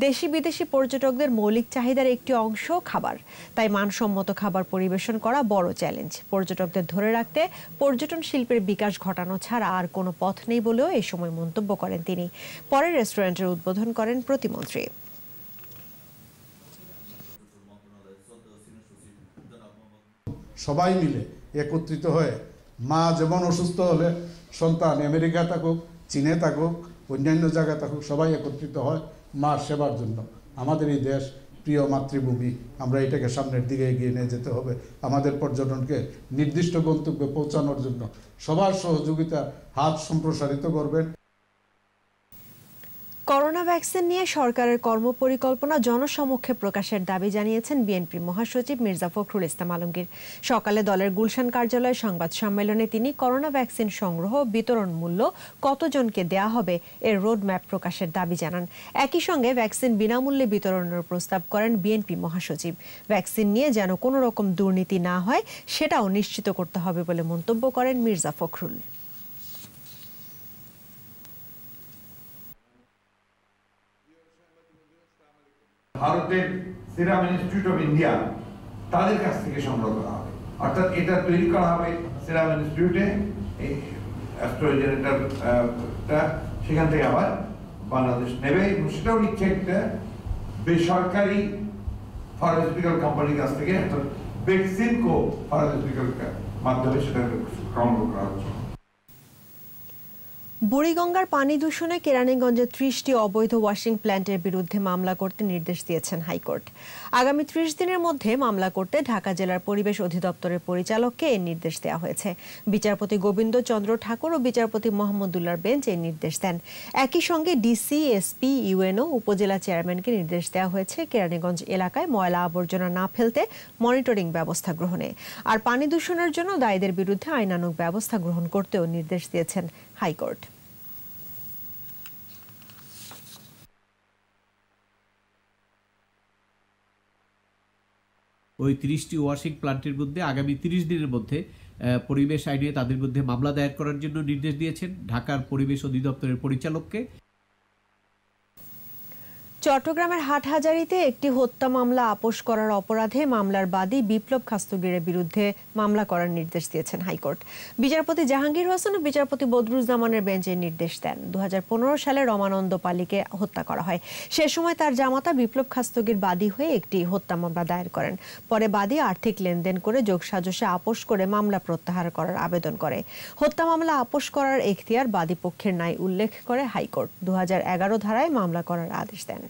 দেশি বিদেশি পর্যটকদের মৌলিক চাহিদার একটি অংশ খাবার, তাই মানসম্মত খাবার পরিবেশন করা বড় চ্যালেঞ্জ। পর্যটকদের ধরে রাখতে পর্যটন শিল্পের বিকাশ ঘটানো ছাড়া আর কোনো পথ নেই বলেও এ সময় মন্তব্য করেন তিনি। পরে রেস্টুরেন্টের উদ্বোধন করেন প্রতিমন্ত্রী। সবাই মিলে একত্রিত হয়ে, মা যেমন অসুস্থ হলে সন্তান আমেরিকা থাকুক, চীনে থাকুক, অন্যান্য জায়গায় থাকুক, সবাই একত্রিত হয় মার সেবার জন্য। আমাদের এই দেশ প্রিয় মাতৃভূমি, আমরা এটাকে সামনের দিকে এগিয়ে নিয়ে যেতে হবে। আমাদের পর্যটনকে নির্দিষ্ট গন্তব্যে পৌঁছানোর জন্য সবার সহযোগিতা হাত সম্প্রসারিত করবেন। করোনা ভ্যাকসিন নিয়ে সরকারের কর্মপরিকল্পনা জনসমক্ষে প্রকাশের দাবি জানিয়েছেন বিএনপি মহাসচিব মির্জা ফখরুল ইসলাম আলমগীর। সকালে দলের গুলশান কার্যালয়ে সংবাদ সম্মেলনে তিনি করোনা ভ্যাকসিন সংগ্রহ, বিতরণ মূল্য, কতজনকে দেয়া হবে এর রোডম্যাপ প্রকাশের দাবি জানান। একই সঙ্গে ভ্যাকসিন বিনামূল্যে বিতরণের প্রস্তাব করেন বিএনপি মহাসচিব। ভ্যাকসিন নিয়ে যেন কোনো রকম দুর্নীতি না হয় সেটাও নিশ্চিত করতে হবে বলে মন্তব্য করেন মির্জা ফখরুল। ভারতের সিরাম ইনস্টিটিউট অফ ইন্ডিয়া তাদের কাছ থেকে সংগ্রহ করা হবে, অর্থাৎ এটা তৈরি করা হবে সিরাম ইনস্টিটিউটে, এই অ্যাস্ট্রাজেনেকাটা সেখান থেকে আবার বাংলাদেশ নেবে এবং সেটাও নিচ্ছে একটা বেসরকারি ফার্মাসিউটিক্যাল কোম্পানির কাছ থেকে, অর্থাৎ ভ্যাকসিনকো ফার্মাসিউটিক্যাল মাধ্যমে সেটা সংগ্রহ করা হচ্ছে। বুড়িগঙ্গার পানি দূষণে কেরানীগঞ্জে 30টি অবৈধ ওয়াশিং প্ল্যান্টের বিরুদ্ধে মামলা করতে নির্দেশ দিয়েছেন হাইকোর্ট। আগামী 30 দিনের মধ্যে মামলা করতে ঢাকা জেলার পরিবেশ অধিদপ্তরের পরিচালককে এই নির্দেশ দেওয়া হয়েছে। বিচারপতি গোবিন্দ চন্দ্র ঠাকুর ও বিচারপতি মোহাম্মদুল্লাহর বেঞ্চ এই নির্দেশ দেন। একই সঙ্গে ডিসি, এসপি, ইউএনও, উপজেলা চেয়ারম্যানকে নির্দেশ দেওয়া হয়েছে কেরানীগঞ্জ এলাকায় ময়লা আবর্জনা না ফেলতে মনিটরিং ব্যবস্থা গ্রহণে। আর পানি দূষণের জন্য দায়ীদের বিরুদ্ধে আইনানুগ ব্যবস্থা গ্রহণ করতেও নির্দেশ দিয়েছেন হাইকোর্ট। ওই 30টি ওয়াশিং প্ল্যান্টের মধ্যে আগামী 30 দিনের মধ্যে পরিবেশ আইনে তাদের বিরুদ্ধে মামলা দায়ের করার জন্য নির্দেশ দিয়েছেন ঢাকার পরিবেশ অধিদপ্তরের পরিচালককে। চট্টগ্রামের হাটহাজারীতে একটি হত্যা মামলা আপোস করার অপরাধে মামলার বাদী বিপ্লব খাস্তগীরের বিরুদ্ধে মামলা করার নির্দেশ দিয়েছেন হাইকোর্ট। বিচারপতি জাহাঙ্গীর হোসেন ও বিচারপতি বদরুজ্জামানের বেঞ্চে নির্দেশ দেন। 2015 সালে রমানন্দ পালিকে হত্যা করা হয়। সে সময় তার জামাতা বিপ্লব খাস্তগীর বাদী হয়ে একটি হত্যা মামলা দায়ের করেন। পরে বাদী আর্থিক লেনদেন করে যোগসাজশে আপোস করে মামলা প্রত্যাহার করার আবেদন করে। হত্যা মামলা আপোস করার এখতিয়ার বাদী পক্ষের নাই উল্লেখ করে হাইকোর্ট 2011 ধারায় মামলা করার আদেশ দেন।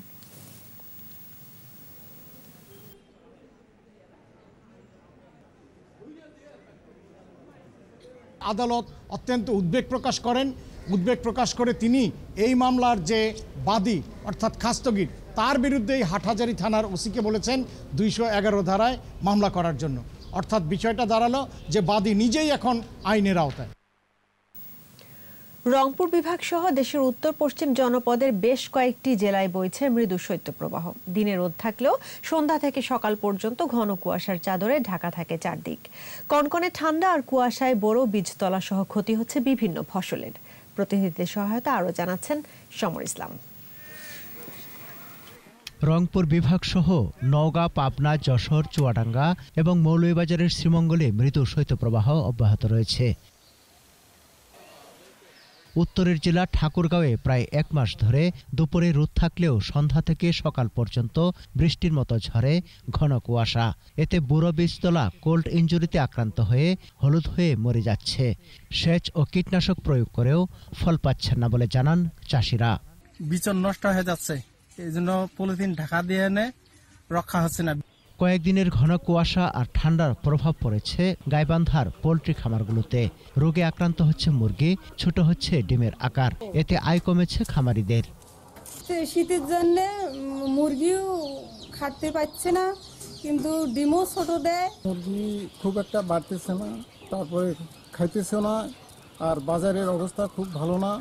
আদালত অত্যন্ত উদ্বেগ প্রকাশ করে তিনি এই মামলার যে বাদী অর্থাৎ খাস্তগীর তার বিরুদ্ধে হাটহাজারী থানার ওসিকে বলেছেন 211 ধারায় মামলা করার জন্য। অর্থাৎ বিষয়টা দাঁড়ালো যে বাদী নিজেই এখন আইনের আওতায়। রংপুর বিভাগ সহ দেশের উত্তর পশ্চিম জনপদের বেশ কয়েকটি জেলায় বইছে মৃদু শৈত্যপ্রবাহ। দিনে রোদ থাকলেও সন্ধ্যা থেকে সকাল পর্যন্ত ঘন কুয়াশার চাদরে ঢাকা থাকে চারদিক। কনকনে ঠান্ডা আর কুয়াশায় বড় বীজতলা সহ ক্ষতি হচ্ছে বিভিন্ন ফসলের। প্রতিনিধিদের সহায়তা আরও জানাচ্ছেন সমর ইসলাম। রংপুর বিভাগ সহ নওগাঁ, পাবনা, যশোর, চুয়াডাঙ্গা এবং মৌলভীবাজারের শ্রীমঙ্গলে মৃদু শৈত্যপ্রবাহ অব্যাহত রয়েছে। উত্তরের জেলা ঠাকুরগাঁওয়ে প্রায় 1 মাস ধরে দুপুরে রোদ থাকলেও সন্ধ্যা থেকে সকাল পর্যন্ত বৃষ্টির মতো ঝরে ঘন কুয়াশা। এতে বুড়ো বীজতলা কোল্ড ইনজুরিতে আক্রান্ত হয়ে হলুদ হয়ে মরে যাচ্ছে। সেচ ও কীটনাশক প্রয়োগ করেও ফল পাচ্ছেন না বলে জানান চাষিরা। বিচন নষ্ট হয়ে যাচ্ছে, এই জন্য পলিথিন ঢাকা দিয়ে এনে রক্ষা হচ্ছে না। কয়েকদিনের ঘন কুয়াশা আর ঠান্ডার প্রভাব পড়েছে গাইবান্ধার পোল্ট্রি খামারগুলোতে। রোগে আক্রান্ত হচ্ছে মুরগি, ছোট হচ্ছে ডিমের আকার। এতে আয় কমেছে খামারিদের। শীতের জন্য মুরগিও খাটতে পারছে না, কিন্তু ডিমও ছোট দেয়। মুরগি খুব একটা বাড়তেছে না, তারপরে খাইতেছে না, আর বাজারের অবস্থা খুব ভালো না।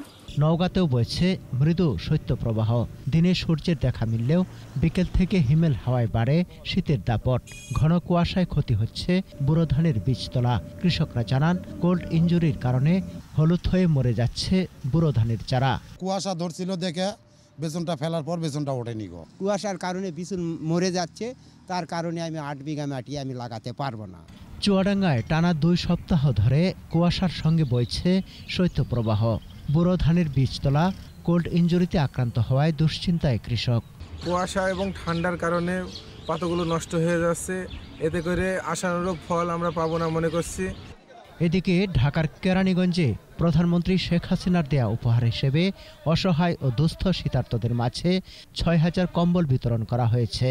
নওগাঁতেও বইছে মৃদু শৈত্যপ্রবাহ। দিনে সূর্যের দেখা মিললেও বিকেল থেকে হিমেল হাওয়ায় বাড়ে শীতের দাপট। ঘন কুয়াশায় ক্ষতি হচ্ছে বুড়ো ধানের বীজতলা। কৃষকরা জানান কোল্ড ইনজুরির কারণে হলুদ হয়ে মরে যাচ্ছে বুড়ো ধানের চারা। কুয়াশা ধরছিল দেখে বেসনটা ফেলার পর বেসনটা ওঠেনি গো। কুয়াশার কারণে বিচুন মরে যাচ্ছে, তার কারণে আমি 8 বিঘা মাটি আমি লাগাতে পারবো না। চুয়াডাঙ্গায় টানা 2 সপ্তাহ ধরে কুয়াশার সঙ্গে বইছে শৈত্যপ্রবাহ। বুড়ো ধানের বীজতলা কোল্ড ইনজুরিতে আক্রান্ত হওয়ায় দুশ্চিন্তায় কৃষক। কুয়াশা এবং ঠান্ডার কারণে পাতাগুলো নষ্ট হয়ে যাচ্ছে, এতে করে আশানুরূপ ফল আমরা পাবো না মনে করছি। এদিকে ঢাকার কেরানীগঞ্জে প্রধানমন্ত্রী শেখ হাসিনার দেয়া উপহার হিসেবে অসহায় ও দুস্থ শীতার্তদের মাঝে 6000 কম্বল বিতরণ করা হয়েছে।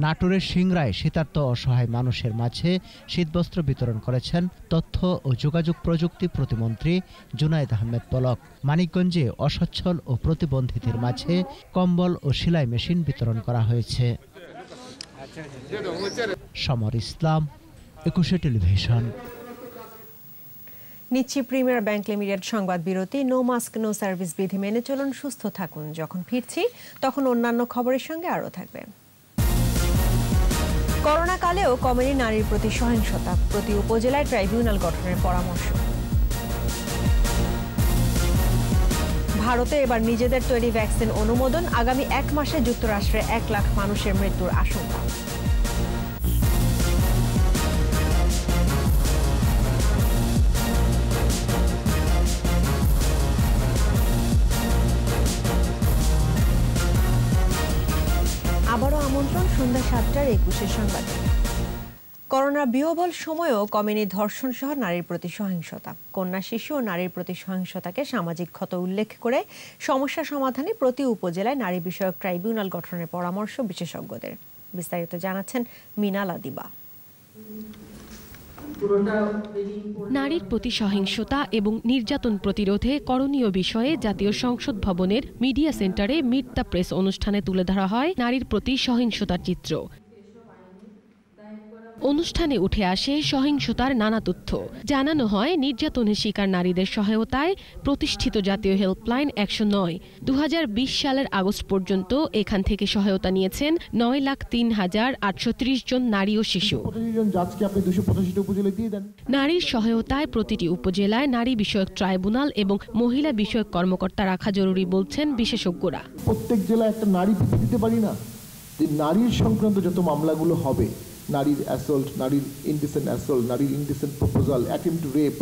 নাটোরের সিংড়ায় শীতার্ত অসহায় মানুষের মাঝে শীতবস্ত্র বিতরণ করেছেন তথ্য ও যোগাযোগ প্রযুক্তি প্রতিমন্ত্রী জুনায়েদ আহমেদ পলক। মানিকগঞ্জে অসচ্ছল ও প্রতিবন্ধীদের মাঝে কম্বল ও সেলাই মেশিন বিতরণ করা হয়েছে। সমর ইসলাম, 21 টেলিভিশন। নিচ্ছি প্রিমিয়ার ব্যাংক লিমিটেড সংবাদ বিরতি। নো মাস্ক নো সার্ভিস বিধি মেনে চলুন, সুস্থ থাকুন। যখন ফিরছি তখন অন্যান্য খবরের সঙ্গে আরও থাকবে। করোনা কালেও কমেনি নারীর প্রতি সহিংসতা, প্রতি উপজেলায় ট্রাইব্যুনাল গঠনের পরামর্শ। ভারতে এবার নিজেদের তৈরি ভ্যাকসিন অনুমোদন, আগামী 1 মাসে যুক্তরাষ্ট্রে 1 লাখ মানুষের মৃত্যুর আশঙ্কা। আবারও আমন্ত্রণ সন্ধ্যা 7টার 21 সংবাদে। করোনার বিহবল সময়েও কমেনি ধর্ষণ সহ নারীর প্রতি সহিংসতা। কন্যা, শিশু ও নারীর প্রতি সহিংসতাকে সামাজিক ক্ষত উল্লেখ করে সমস্যা সমাধানে প্রতি উপজেলায় নারী বিষয়ক ট্রাইব্যুনাল গঠনের পরামর্শ বিশেষজ্ঞদের। বিস্তারিত জানাচ্ছেন মিনালা দিবা। নারীর প্রতি সহিংসতা এবং নির্যাতন প্রতিরোধে করণীয় বিষয়ে জাতীয় সংসদ ভবনের মিডিয়া সেন্টারে মিট দ্য প্রেস অনুষ্ঠানে তুলে ধরা হয় নারীর প্রতি সহিংসতার চিত্র। অনুষ্ঠানে উঠে আসে সহিংসতার নানা তথ্য। জানানো হয় নির্যাতনের শিকার নারীদের সহায়তায় প্রতিষ্ঠিত জাতীয় হেল্পলাইন 109 2020 সালের আগস্ট পর্যন্ত এখান থেকে সহায়তা নিয়েছেন 9,03,830 জন নারী ও শিশু। নারীর সহায়তায় প্রতিটি উপজেলায় নারী বিষয়ক ট্রাইব্যুনাল এবং মহিলা বিষয়ক কর্মকর্তা রাখা জরুরি বলছেন বিশেষজ্ঞরা। প্রত্যেক জেলায় একটা নারী দিতে পারি না, যে নারীর সংক্রান্ত যত মামলাগুলো হবে, নারীর অ্যাসল্ট, নারীর ইনডিসেন্ট অ্যাসল্ট, নারীর indecent proposal, attempt to rape,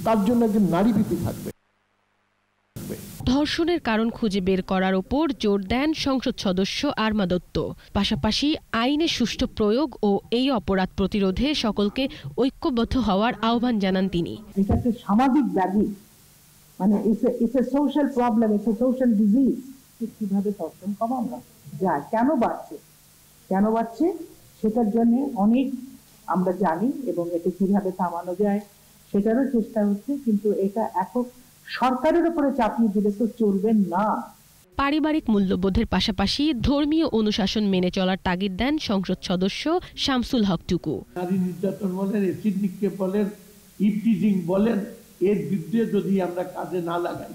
তার জন্য একজন নারী পিপি থাকবে। ধর্ষণের কারণ খুঁজে বের করার উপর জোর দেন সংসদ সদস্য আরমা দত্ত। পাশাপাশি আইনের সুষ্ঠু প্রয়োগ ও এই অপরাধ প্রতিরোধে সকলকে ঐক্যবদ্ধ হওয়ার আহ্বান জানান তিনি। এটা একটা সামাজিক ব্যাধি, মানে it's a social problem, it's a social disease. কিভাবে ধর্ষণ কমানো যায়, কেন বাড়ছে সেটার জন্য অনেক আমরা জানি, এবং এটা কিভাবে থামানো যায় সেটারও চেষ্টা হচ্ছে। কিন্তু এটা একক সরকারের উপরে চাপিয়ে দিলে তো চলবে না। পারিবারিক মূল্যবোধের পাশাপাশি ধর্মীয় অনুশাসন মেনে চলার তাগিদ দেন সংসদ সদস্য শামসুল হক টুকু। নারী নির্যাতন বলেন, এসিড নিক্ষেপ বলেন, ইভটিজিং বলেন, এর বিরুদ্ধে যদি আমরা কাজে না লাগাই,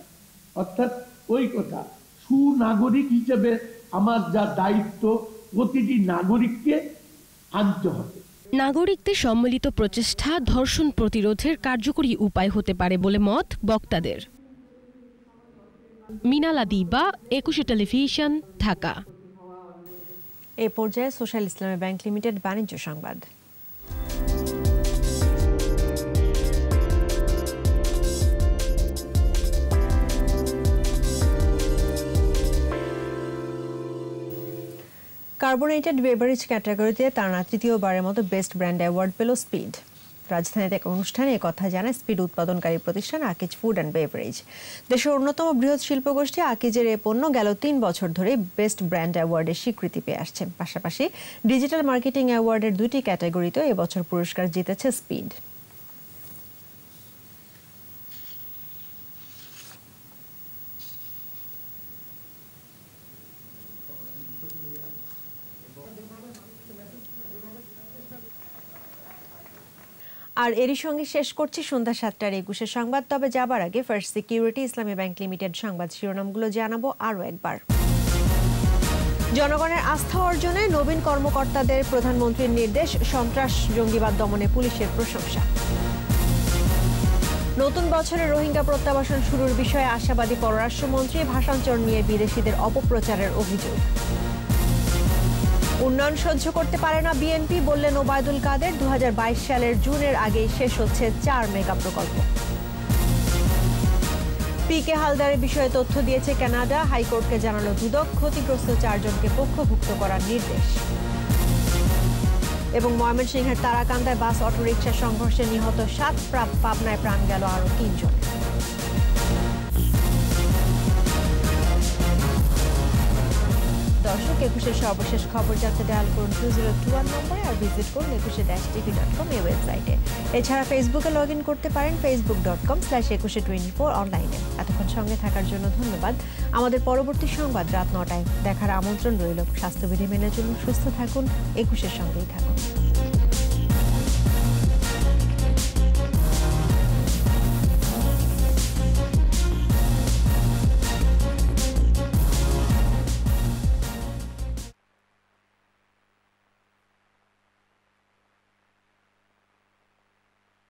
অর্থাৎ ওই কথা সুনাগরিক হিসেবে আমার যা দায়িত্ব প্রতিটি নাগরিককে আনতে হবে। নাগরিকদের সম্মিলিত প্রচেষ্টা ধর্ষণ প্রতিরোধের কার্যকরী উপায় হতে পারে বলে মত বক্তাদের। মিনালা দিবা, 21 টেলিভিশন, ঢাকা। এ পর্যায়ে সোশ্যাল ইসলামী ব্যাংক লিমিটেড বাণিজ্য সংবাদ। কার্বোনেটেড বেভারেজ ক্যাটাগরিতে টানা তৃতীয়বারের মতো বেস্ট ব্র্যান্ড অ্যাওয়ার্ড পেল স্পিড। রাজধানীতে এক অনুষ্ঠানে একথা জানায় স্পিড উৎপাদনকারী প্রতিষ্ঠান আকিজ ফুড অ্যান্ড বেভারেজ। দেশের অন্যতম বৃহৎ শিল্পগোষ্ঠী আকিজের এ পণ্য গেল 3 বছর ধরে বেস্ট ব্র্যান্ড অ্যাওয়ার্ডের স্বীকৃতি পেয়ে আসছে। পাশাপাশি ডিজিটাল মার্কেটিং অ্যাওয়ার্ডের 2টি ক্যাটাগরিতেও এবছর পুরস্কার জিতেছে স্পিড। আর এরই সঙ্গে শেষ করছি সন্ধ্যা 7টার 21 সংবাদ। তবে যাবার আগে ফার্স্ট সিকিউরিটি ইসলামী ব্যাংক লিমিটেড সংবাদ শিরোনামগুলো জানাবো আরও একবার। জনগণের আস্থা অর্জনে নবীন কর্মকর্তাদের প্রধানমন্ত্রীর নির্দেশ, সন্ত্রাস জঙ্গিবাদ দমনে পুলিশের প্রশংসা। নতুন বছরে রোহিঙ্গা প্রত্যাবাসন শুরুর বিষয়ে আশাবাদী পররাষ্ট্রমন্ত্রী, ভাষান্তর নিয়ে বিদেশিদের অপপ্রচারের অভিযোগ। উন্নয়ন সহ্য করতে পারে না বিএনপি, বললেন ওবায়দুল কাদের। 2022 সালের জুনের আগেই শেষ হচ্ছে 4 মেগা প্রকল্প। পিকে হালদারের বিষয়ে তথ্য দিয়েছে কানাডা, হাইকোর্টকে জানালো দুদক, ক্ষতিগ্রস্ত 4 জনকে পক্ষভুক্ত করার নির্দেশ। এবং ময়মনসিংহের তারাকান্দায় বাস অটোরিকশা সংঘর্ষে নিহত 7, পাবনায় প্রাণ গেল আরও 3 জন। দর্শক দর্শক, একুশের সর্বশেষ খবর জানতে ডায়াল করুন 2021 নম্বরে আর ভিজিট করুন ekushe-tv.com এই ওয়েবসাইটে। এছাড়া ফেসবুকে লগ ইন করতে পারেন facebook.com/ekushe24 অনলাইনে। এতক্ষণ সঙ্গে থাকার জন্য ধন্যবাদ। আমাদের পরবর্তী সংবাদ রাত 9টায় দেখার আমন্ত্রণ রইল। স্বাস্থ্যবিধি মেনে চলুন, সুস্থ থাকুন, একুশের সঙ্গেই থাকুন।